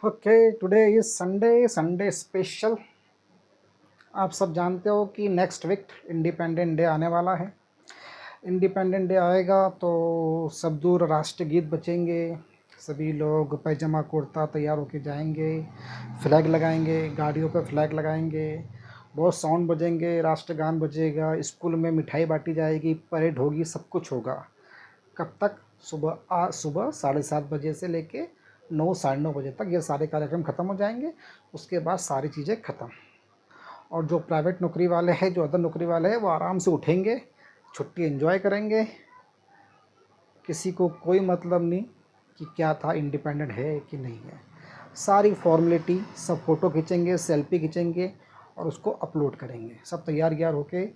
Okay, today is Sunday, Sunday special. आप सब जानते हो कि नेक्स्ट वीक इंडिपेंडेंट डे आने वाला है। इंडिपेंडेंट डे आएगा तो सब दूर राष्ट्रगीत बजेंगे, सभी लोग पैजामा कुर्ता तैयार होके जाएंगे, फ्लैग लगाएंगे, गाड़ियों पे फ्लैग लगाएंगे, बहुत साउंड बजेंगे, राष्ट्रगान बजेगा, स्कूल में मिठाई बांटी जाएगी, परेड होगी, सब कुछ होगा। कब तक? सुबह 7:30 बजे से लेके 9 साढ़े 9 बजे तक ये सारे कार्यक्रम ख़त्म हो जाएंगे। उसके बाद सारी चीज़ें ख़त्म। और जो प्राइवेट नौकरी वाले हैं, जो अदर नौकरी वाले हैं, वो आराम से उठेंगे, छुट्टी एंजॉय करेंगे। किसी को कोई मतलब नहीं कि क्या था, इंडिपेंडेंट है कि नहीं है। सारी फॉर्मेलिटी, सब फ़ोटो खींचेंगे, सेल्फी खींचेंगे और उसको अपलोड करेंगे। सब तैयार व्यार होके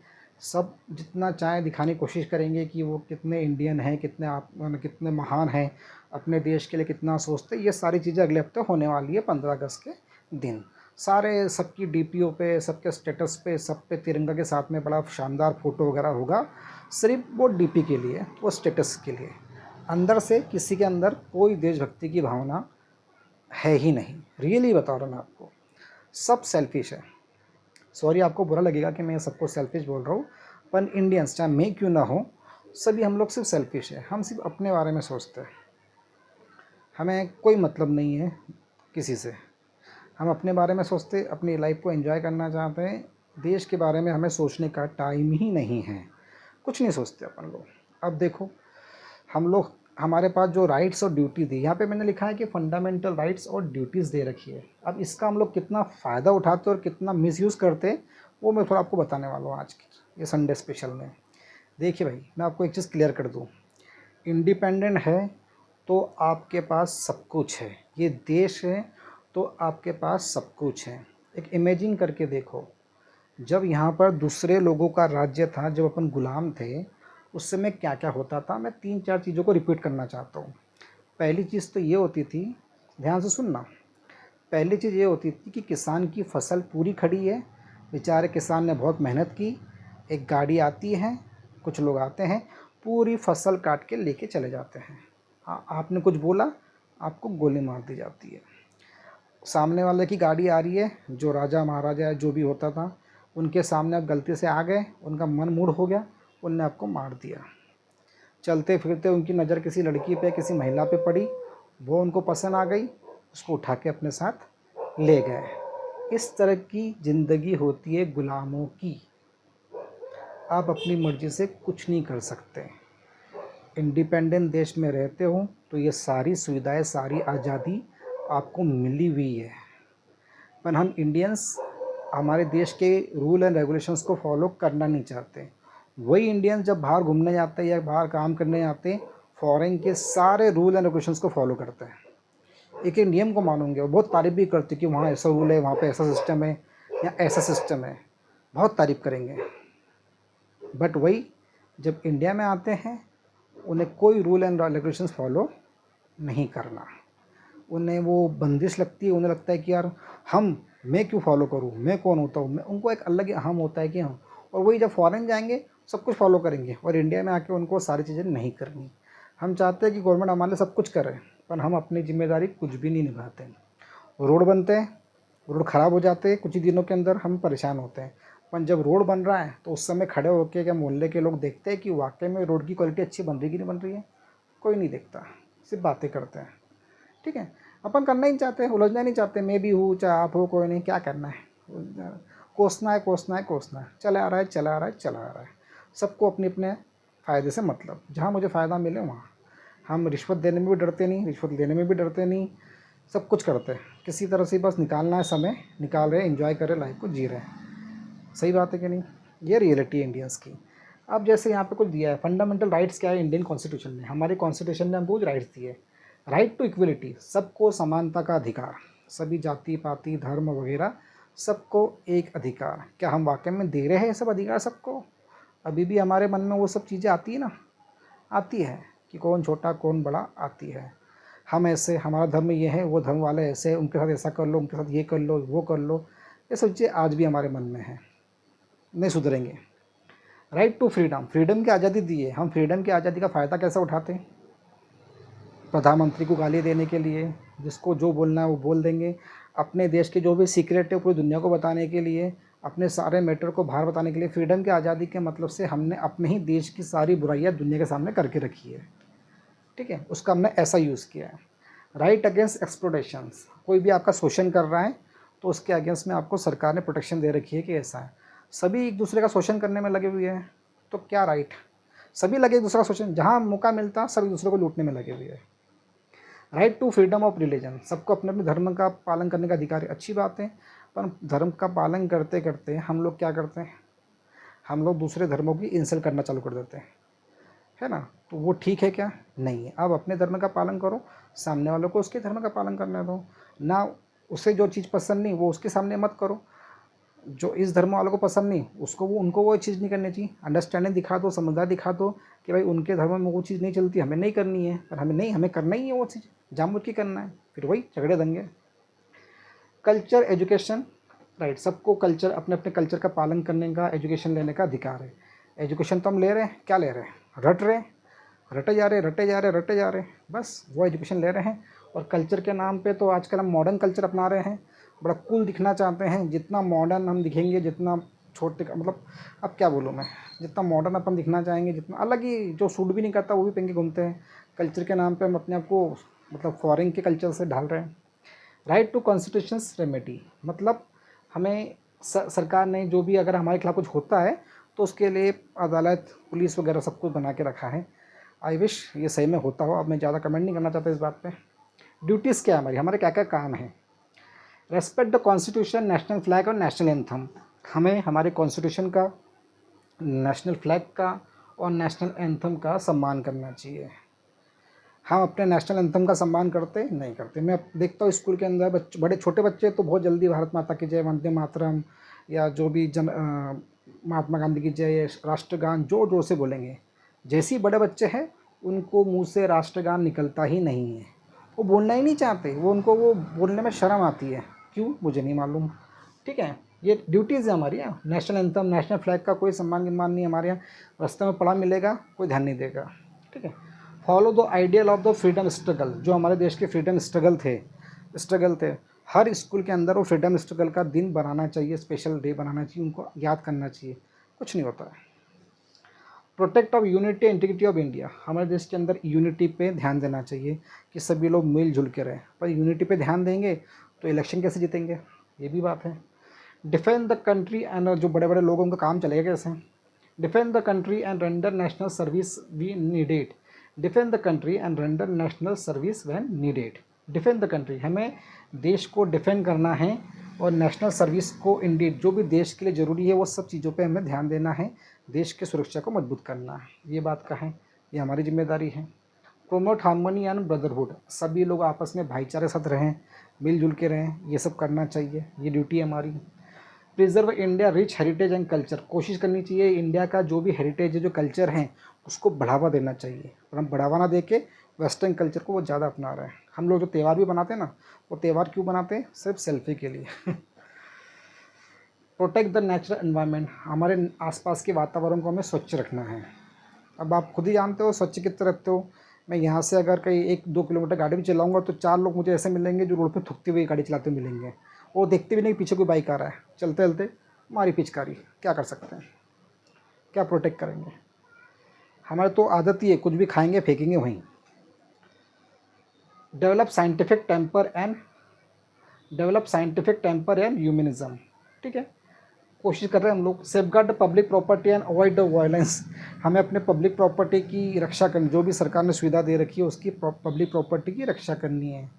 सब जितना चाहें दिखाने की कोशिश करेंगे कि वो कितने इंडियन हैं, कितने आप कितने महान हैं, अपने देश के लिए कितना सोचते हैं। ये सारी चीज़ें अगले हफ्ते होने वाली है 15 अगस्त के दिन। सारे सबकी डीपीओ पे, सबके स्टेटस पे, सब पे तिरंगा के साथ में बड़ा शानदार फ़ोटो वगैरह होगा। सिर्फ वो डीपी के लिए, वो स्टेटस के लिए। अंदर से किसी के अंदर कोई देशभक्ति की भावना है ही नहीं। रियली बता रहा हूँ मैं आपको, सब सेल्फिश है। सॉरी, आपको बुरा लगेगा कि मैं सबको सेल्फिश बोल रहा हूँ, पर इंडियंस चाहे मैं क्यों ना हो, सभी हम लोग सिर्फ सेल्फिश है। हम सिर्फ अपने बारे में सोचते हैं, हमें कोई मतलब नहीं है किसी से। हम अपने बारे में सोचते, अपनी लाइफ को एंजॉय करना चाहते हैं। देश के बारे में हमें सोचने का टाइम ही नहीं है, कुछ नहीं सोचते अपन लोग। अब देखो, हम लोग, हमारे पास जो राइट्स और ड्यूटी थी, यहाँ पे मैंने लिखा है कि फंडामेंटल राइट्स और ड्यूटीज़ दे रखी है। अब इसका हम लोग कितना फ़ायदा उठाते और कितना मिसयूज़ करते हैं, वो मैं थोड़ा आपको बताने वाला हूँ आज की ये संडे स्पेशल में। देखिए भाई, मैं आपको एक चीज़ क्लियर कर दूँ। इंडिपेंडेंट है तो आपके पास सब कुछ है। ये देश है तो आपके पास सब कुछ है। एक इमेजिन करके देखो, जब यहाँ पर दूसरे लोगों का राज्य था, जब अपन गुलाम थे, उस समय क्या क्या होता था। मैं 3-4 चीज़ों को रिपीट करना चाहता हूँ। पहली चीज़ तो ये होती थी, ध्यान से सुनना। पहली चीज़ ये होती थी कि किसान की फसल पूरी खड़ी है, बेचारे किसान ने बहुत मेहनत की, एक गाड़ी आती है, कुछ लोग आते हैं, पूरी फसल काट के लेके चले जाते हैं। हाँ, आपने कुछ बोला, आपको गोली मार दी जाती है। सामने वाले की गाड़ी आ रही है, जो राजा महाराजा है, जो भी होता था, उनके सामने आप गलती से आ गए, उनका मन मूड हो गया, उनने आपको मार दिया। चलते फिरते उनकी नज़र किसी लड़की पे, किसी महिला पे पड़ी, वो उनको पसंद आ गई, उसको उठा के अपने साथ ले गए। इस तरह की ज़िंदगी होती है गुलामों की। आप अपनी मर्ज़ी से कुछ नहीं कर सकते। इंडिपेंडेंट देश में रहते हो तो ये सारी सुविधाएं, सारी आज़ादी आपको मिली हुई है। पर हम इंडियंस हमारे देश के रूल एंड रेगुलेशंस को फॉलो करना नहीं चाहते। वही इंडियंस जब बाहर घूमने जाते हैं या बाहर काम करने जाते हैं, फॉरेन के सारे रूल एंड रेगुलेशंस को फॉलो करते हैं। एक एक नियम को मानूंगे और बहुत तारीफ़ भी करते कि वहाँ ऐसा रूल है, वहाँ पे ऐसा सिस्टम है या ऐसा सिस्टम है, बहुत तारीफ़ करेंगे। बट वही जब इंडिया में आते हैं, उन्हें कोई रूल एंड रेगुलेशंस फॉलो नहीं करना। उन्हें वो बंदिश लगती है, उन्हें लगता है कि यार हम मैं क्यों फॉलो करूँ, मैं कौन होता हूँ। मैं, उनको एक अलग ही अहम होता है कि हम, और वही जब फॉरेन जाएंगे सब कुछ फॉलो करेंगे और इंडिया में आके उनको सारी चीज़ें नहीं करनी। हम चाहते हैं कि गवर्नमेंट हमारे लिए सब कुछ करे, पर हम अपनी जिम्मेदारी कुछ भी नहीं निभाते। रोड बनते हैं, रोड ख़राब हो जाते हैं, कुछ ही दिनों के अंदर हम परेशान होते हैं। पर जब रोड बन रहा है तो उस समय खड़े होकर क्या मोहल्ले के लोग देखते हैं कि वाकई में रोड की क्वालिटी अच्छी बन रही कि नहीं बन रही है? कोई नहीं देखता, सिर्फ बातें करते हैं। ठीक है, अपन करना ही चाहते हैं, उलझना नहीं चाहते। मैं भी हूँ, चाहे आप हो, कोई नहीं, क्या करना है, कोसना है, कोसना है, कोसना है, चला आ रहा है, चला आ रहा है, चला आ रहा है। सबको अपने अपने फ़ायदे से मतलब, जहाँ मुझे फ़ायदा मिले वहाँ। हम रिश्वत देने में भी डरते नहीं, रिश्वत लेने में भी डरते नहीं, सब कुछ करते हैं। किसी तरह से बस निकालना है, समय निकाल रहे हैं, एंजॉय कर रहे हैं, लाइफ को जी रहे हैं। सही बात है कि नहीं? ये रियलिटी है इंडियंस की। अब जैसे यहाँ पे कुछ दिया है, फंडामेंटल राइट्स क्या है इंडियन कॉन्स्टिट्यूशन में, हमारे कॉन्स्टिट्यूशन ने हमको कुछ राइट्स दिए। राइट टू इक्वलिटी, सबको समानता का अधिकार, सभी जाति पाति धर्म वगैरह सबको एक अधिकार। क्या हम वाकई में दे रहे हैं सब अधिकार सबको? अभी भी हमारे मन में वो सब चीज़ें आती है ना, आती है कि कौन छोटा कौन बड़ा, आती है। हम ऐसे, हमारा धर्म ये है, वो धर्म वाले ऐसे हैं, उनके साथ ऐसा कर लो, उनके साथ ये कर लो, वो कर लो। ये सब चीज़ें आज भी हमारे मन में है, नहीं सुधरेंगे। राइट टू फ्रीडम, फ्रीडम की आज़ादी दी है, हम फ्रीडम की आज़ादी का फ़ायदा कैसे उठाते हैं? प्रधानमंत्री को गाली देने के लिए, जिसको जो बोलना है वो बोल देंगे, अपने देश के जो भी सीक्रेट है पूरी दुनिया को बताने के लिए, अपने सारे मैटर को बाहर बताने के लिए। फ्रीडम की आज़ादी के मतलब से हमने अपने ही देश की सारी बुराइयाँ दुनिया के सामने करके रखी है, ठीक है, उसका हमने ऐसा यूज़ किया है। राइट अगेंस्ट एक्सप्लोटेशंस, कोई भी आपका शोषण कर रहा है तो उसके अगेंस्ट में आपको सरकार ने प्रोटेक्शन दे रखी है कि ऐसा है। सभी एक दूसरे का शोषण करने में लगे हुए हैं, तो क्या राइट, सभी लगे एक दूसरे का शोषण, जहाँ मौका मिलता सब एक दूसरे को लूटने में लगे हुए हैं। Right to freedom of religion, सबको अपने अपने धर्म का पालन करने का अधिकार है, अच्छी बात है। पर धर्म का पालन करते करते हम लोग क्या करते हैं, हम लोग दूसरे धर्मों की इंसल्ट करना चालू कर देते हैं, है ना। तो वो ठीक है क्या, नहीं है। आप अपने धर्म का पालन करो, सामने वालों को उसके धर्म का पालन करने दो ना। उसे जो चीज़ पसंद नहीं वो उसके सामने मत करो, जो इस धर्म वालों को पसंद नहीं उसको उनको वो चीज़ नहीं करनी चाहिए। अंडरस्टैंडिंग दिखा दो, समझदार दिखा दो कि भाई उनके धर्म में वो चीज़ नहीं चलती, हमें नहीं करनी है, पर हमें करना ही है वो चीज़, जानबूझ के करना है, फिर वही झगड़े दंगे। कल्चर एजुकेशन, राइट, सबको कल्चर, अपने अपने कल्चर का पालन करने का, एजुकेशन लेने का अधिकार है। एजुकेशन तो हम ले रहे हैं, क्या ले रहे हैं, रट रहे हैं, रटे जा रहे रटे जा रहे रटे जा रहे, बस वो एजुकेशन ले रहे हैं। और कल्चर के नाम पे तो आजकल हम मॉडर्न कल्चर अपना रहे हैं, बड़ा कूल दिखना चाहते हैं। जितना मॉडर्न हम दिखेंगे, जितना छोटे मतलब अब क्या बोलूँ मैं, जितना मॉडर्न अपन दिखना चाहेंगे, जितना अलग ही जो सूट भी नहीं करता वो भी पहन के घूमते हैं। कल्चर के नाम पे हम अपने आप को मतलब फॉरेन के कल्चर से ढाल रहे हैं। राइट टू कॉन्स्टिट्यूशंस रेमेडी, मतलब हमें सरकार ने जो भी अगर हमारे खिलाफ कुछ होता है तो उसके लिए अदालत, पुलिस वगैरह सब कुछ बना के रखा है। आई विश ये सही में होता हो। अब मैं ज़्यादा कमेंट नहीं करना चाहता इस बात पे। ड्यूटीज़ क्या है हमारी, हमारे क्या क्या काम है। Respect the constitution, national flag और नेशनल एंथम, हमें हमारे कॉन्स्टिट्यूशन का, नेशनल फ्लैग का और नेशनल एंथम का सम्मान करना चाहिए। हम अपने नेशनल एंथम का सम्मान करते नहीं करते। मैं देखता हूँ स्कूल के अंदर बच्चे, बड़े छोटे बच्चे तो बहुत जल्दी भारत माता की जय, वंदे मातरम या जो भी महात्मा गांधी की जय, राष्ट्रगान जोर जोर से बोलेंगे। जैसे ही बड़े बच्चे हैं उनको मुंह से राष्ट्रगान निकलता ही नहीं है, वो बोलना ही नहीं चाहते, वो उनको वो बोलने में शर्म आती है, क्यों मुझे नहीं मालूम, ठीक है। ये ड्यूटीज़ है हमारी यहाँ। नेशनल एंथम, नेशनल फ्लैग का कोई सम्मान गिम्मान नहीं हमारे यहाँ। रास्ते में पढ़ा मिलेगा, कोई ध्यान नहीं देगा, ठीक है। Follow the ideal of the freedom struggle, जो हमारे देश के फ्रीडम स्ट्रगल थे, हर स्कूल के अंदर वो फ्रीडम स्ट्रगल का दिन बनाना चाहिए, स्पेशल डे बनाना चाहिए, उनको याद करना चाहिए, कुछ नहीं होता है। Protect of unity integrity of India, हमारे देश के अंदर यूनिटी पे ध्यान देना चाहिए कि सभी लोग मिलजुल के रहें। पर यूनिटी पे ध्यान देंगे तो इलेक्शन कैसे जीतेंगे, ये भी बात है। डिफेंड द कंट्री एंड, जो बड़े बड़े लोग उनका काम चलेगा कैसे। Defend the country and render national service we needed, defend the country and render national service when needed. Defend the country, हमें देश को डिफेंड करना है और नेशनल सर्विस को इंडीड, जो भी देश के लिए ज़रूरी है वो सब चीज़ों पे हमें ध्यान देना है, देश की सुरक्षा को मजबूत करना है। ये बात का है, ये हमारी जिम्मेदारी है। प्रोमोट हार्मनी एंड ब्रदरहुड, सभी लोग आपस में भाईचारे साथ रहें, मिलजुल के रहें, ये सब करना चाहिए, ये ड्यूटी है हमारी। Preserve India rich heritage and culture, कोशिश करनी चाहिए इंडिया का जो भी हेरिटेज है, जो कल्चर है, उसको बढ़ावा देना चाहिए। और हम बढ़ावा ना दे के वेस्टर्न कल्चर को वो ज़्यादा अपना रहे हैं। हम लोग जो त्यौहार भी बनाते हैं ना, वो त्यौहार क्यों बनाते हैं, सिर्फ सेल्फी के लिए। प्रोटेक्ट द नेचुरल एनवायरनमेंट, हमारे आसपास के वातावरण को हमें स्वच्छ रखना है। अब आप खुद ही जानते हो स्वच्छ कितने रखते हो। मैं यहाँ से अगर कहीं 1-2 किलोमीटर गाड़ी भी चलाऊंगा तो 4 लोग मुझे ऐसे मिलेंगे जो रोड पे थूकते हुए गाड़ी चलाते हुए मिलेंगे। वो देखते भी नहीं पीछे कोई बाइक आ रहा है, चलते चलते हमारी पिचकारी, क्या कर सकते हैं, क्या प्रोटेक्ट करेंगे। हमारे तो आदत ही है, कुछ भी खाएंगे फेंकेंगे वहीं। Develop scientific temper and humanism, ठीक है, कोशिश कर रहे हैं हम लोग। Safeguard public property and avoid the violence, हमें अपने पब्लिक प्रॉपर्टी की रक्षा करनी, जो भी सरकार ने सुविधा दे रखी है उसकी पब्लिक प्रॉपर्टी की रक्षा करनी है।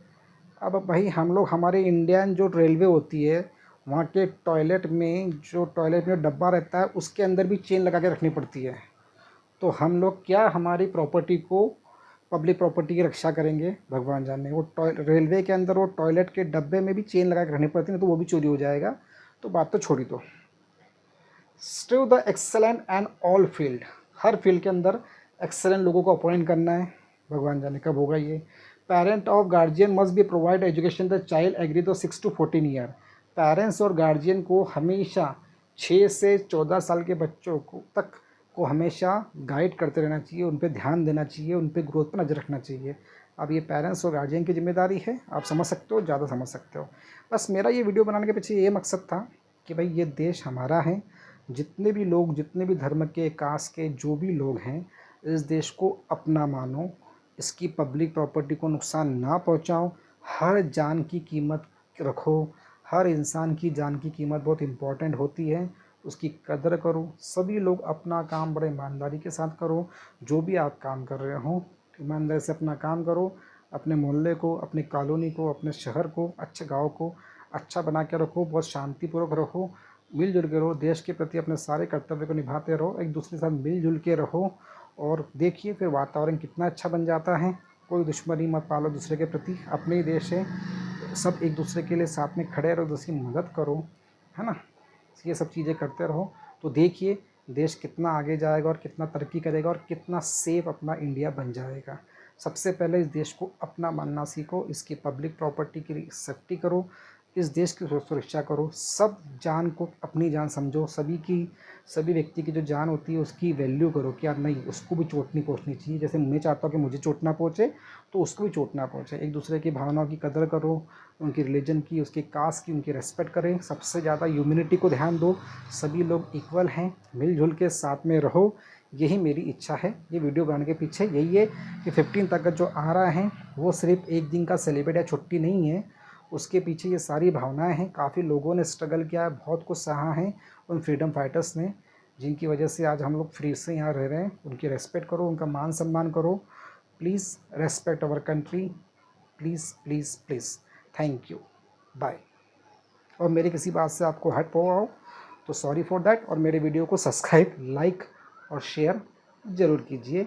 अब भाई हम लोग, हमारे इंडियन जो रेलवे होती है वहाँ के टॉयलेट में, जो टॉयलेट में डब्बा रहता है उसके अंदर भी चेन लगा के रखनी पड़ती है। तो हम लोग क्या हमारी प्रॉपर्टी को, पब्लिक प्रॉपर्टी की रक्षा करेंगे, भगवान जाने। वो रेलवे के अंदर वो टॉयलेट के डब्बे में भी चेन लगा के रखनी पड़ती है, तो वो भी चोरी हो जाएगा, तो बात तो छोड़ी दो। Strive the excellent and all field, हर फील्ड के अंदर एक्सेलेंट लोगों को अपॉइंट करना है, भगवान जाने कब होगा ये। Parent of guardian must be provide education the child agree the 6 to 14 year, parents और गार्जियन को हमेशा 6 से 14 साल के बच्चों को हमेशा गाइड करते रहना चाहिए, उन पर ध्यान देना चाहिए, उन पर ग्रोथ पर नज़र रखना चाहिए। अब ये पेरेंट्स और गार्जियन की जिम्मेदारी है, आप समझ सकते हो, ज़्यादा समझ सकते हो। बस मेरा ये वीडियो बनाने के पीछे ये मकसद था कि भाई ये देश हमारा है, जितने भी लोग, जितने भी धर्म के, कास्ट के जो भी लोग हैं, इस देश को अपना मानो, इसकी पब्लिक प्रॉपर्टी को नुकसान ना पहुंचाओ, हर जान की कीमत रखो, हर इंसान की जान की कीमत बहुत इम्पॉर्टेंट होती है, उसकी कदर करो। सभी लोग अपना काम बड़े ईमानदारी के साथ करो, जो भी आप काम कर रहे हो ईमानदारी से अपना काम करो, अपने मोहल्ले को, अपनी कॉलोनी को, अपने शहर को, अच्छे गाँव को अच्छा बना के रखो, बहुत शांतिपूर्वक रहो, मिलजुल के रहो, देश के प्रति अपने सारे कर्तव्य को निभाते रहो, एक दूसरे के साथ मिलजुल के रहो, और देखिए फिर वातावरण कितना अच्छा बन जाता है। कोई दुश्मनी मत पालो दूसरे के प्रति, अपने ही देश है, सब एक दूसरे के लिए साथ में खड़े रहो, दूसरी मदद करो, है ना। ये सब चीज़ें करते रहो तो देखिए देश कितना आगे जाएगा और कितना तरक्की करेगा और कितना सेफ अपना इंडिया बन जाएगा। सबसे पहले इस देश को अपना मानना सीखो, इसकी पब्लिक प्रॉपर्टी की सेफ्टी करो, इस देश की सुरक्षा करो, सब जान को अपनी जान समझो, सभी व्यक्ति की जो जान होती है उसकी वैल्यू करो कि यार नहीं, उसको भी चोट नहीं पहुंचनी चाहिए, जैसे मैं चाहता हूँ कि मुझे चोट ना पहुंचे तो उसको भी चोट ना पहुंचे। एक दूसरे की भावनाओं की कदर करो, उनकी रिलीजन की, उसके कास्ट की, उनकी रेस्पेक्ट करें, सबसे ज़्यादा ह्यूमैनिटी को ध्यान दो, सभी लोग इक्वल हैं, मिलजुल के साथ में रहो, यही मेरी इच्छा है। ये वीडियो बनाने के पीछे यही है कि 15 अगस्त जो आ रहा है वो सिर्फ एक दिन का सेलिब्रेट या छुट्टी नहीं है, उसके पीछे ये सारी भावनाएं हैं। काफ़ी लोगों ने स्ट्रगल किया है, बहुत कुछ सहा है उन फ्रीडम फाइटर्स ने, जिनकी वजह से आज हम लोग फ्री से यहाँ रह रहे हैं। उनकी रेस्पेक्ट करो, उनका मान सम्मान करो, please respect our country, please please please. Thank you, bye. और मेरी किसी बात से आपको हर्ट हुआ हो तो सॉरी फॉर दैट, और मेरे वीडियो को सब्सक्राइब, लाइक और शेयर ज़रूर कीजिए।